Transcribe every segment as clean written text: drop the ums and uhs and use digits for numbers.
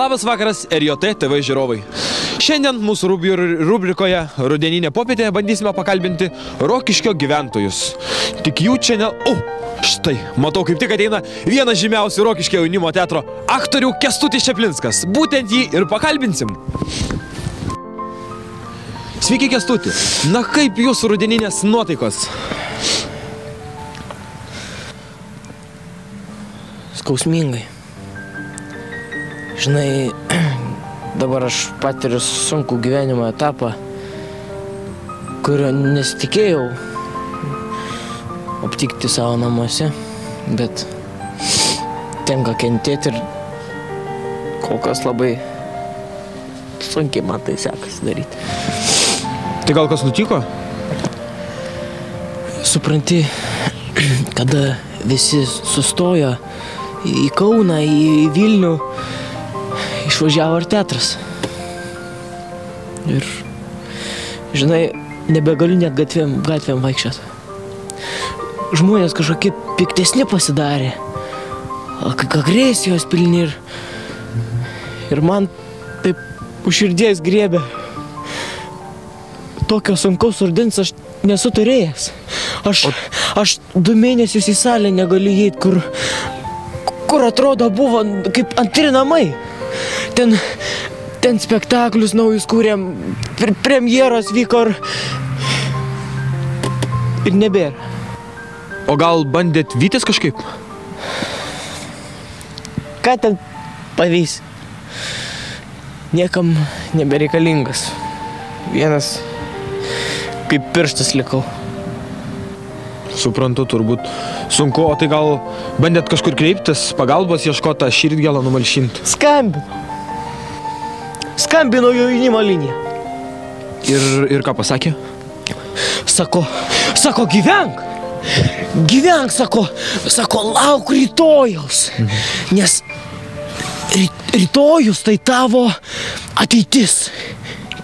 Labas vakaras RJT TV žiūrovai. Šiandien mūsų rubrikoje Rudeninė popietė bandysime pakalbinti Rokiškio gyventojus. Tik jų čia ne... Štai, matau kaip tik ateina vienas žymiausių Rokiškio jaunimo teatro aktorių Kęstutis Čeplinskas. Būtent jį ir pakalbinsim. Sveiki Kęstuti. Na kaip jūsų rudeninės nuotaikos? Skausmingai. Žinai, dabar aš patiriu sunkų gyvenimo etapą, kurio nesitikėjau aptikti savo namuose, bet tenka kentėti ir kol kas labai sunkiai man tai sekasi daryti. Tai gal kas nutiko? Supranti, kada visi sustojo į Kauną, į Vilnių, išvažiavo ir teatras. Ir, žinai, nebegaliu net gatvėm vaikščioti. Žmonės kažkokie piktesni pasidarė, agresijos pilni ir man taip už širdies griebė. Tokio sunkaus rudens aš nesu turėjęs. Aš 2 mėnesius į salę negaliu įeit, kur atrodo buvo kaip antri namai. Ten spektaklius naujus kūrėm, premjeros vyko ir nebėra. O gal bandėt vytis kažkaip? Ką ten pavysi? Niekam nebereikalingas. Vienas kaip pirštas likau. Suprantu, turbūt sunku, o tai gal bandėt kažkur kreiptis, pagalbos ieškoti, širdgėlą numalšinti? Skambino jaunimo liniją. Ir ką pasakė? Sako, gyvenk! Gyvenk, sako, lauk rytojaus. Nes rytojus tai tavo ateitis.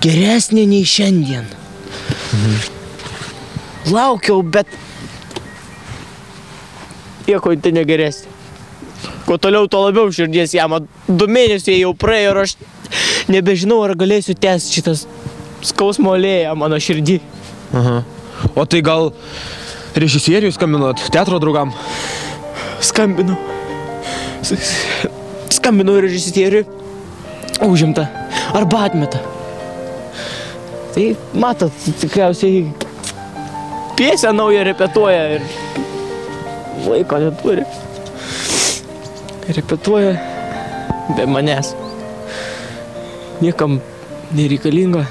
Geresnė nei šiandien. Laukiau, bet nieko tai negeresnė. Kuo toliau, to labiau širdies jama. 2 mėnesiai jau praėjo ir aš nebežinau, ar galėsiu tęsti šitas skausmo alėją mano širdį. Aha. O tai gal režisieriui skambinot, teatro draugam? Skambinau režisieriui, užimta arba atmeta. Tai matot, tikriausiai pjesę naują repetuoja ir laiko neturi. Repetuoja be manęs. Niekam nereikalinga.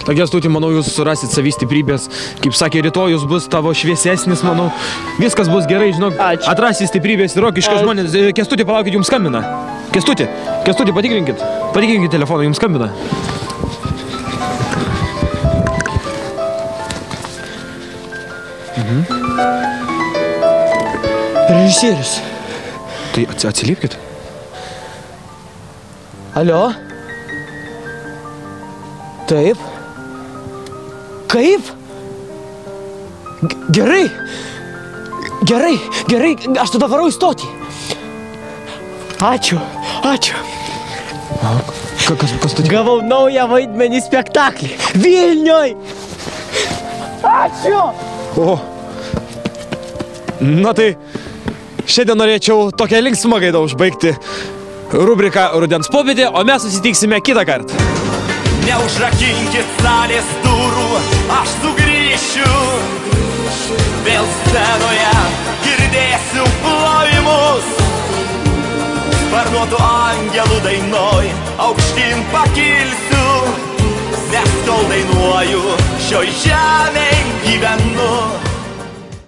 Ta Kęstuti, manau, jūs surasit savy stiprybės. Kaip sakė, rytojus bus tavo šviesesnis, manau. Viskas bus gerai, žinok. Ačiū. Atrasit stiprybės ir Rokiškio žmonės. Kęstuti, palaukit, jums skambina. Kęstuti, patikrinkit. Patikrinkit telefoną, jums skambina. Režisierius. Tai atsiliepkit. Alio? Taip. Kaip? Gerai, aš tada varau į stotį. Ačiū. Kas tai? Gavau naują vaidmenį spektaklį. Vilnioj! Ačiū! O. Na tai, šiandien norėčiau tokią linksmą gaidą užbaigti rubriką Rudens popietė, o mes susitiksime kitą kartą. Neužrakinkit salės durų, aš sugrįšiu. Vėl scenoje girdėsiu plojimus. Sparnuotų angelų dainoj aukštyn pakilsiu. Nes kol dainuoju šioj žemėj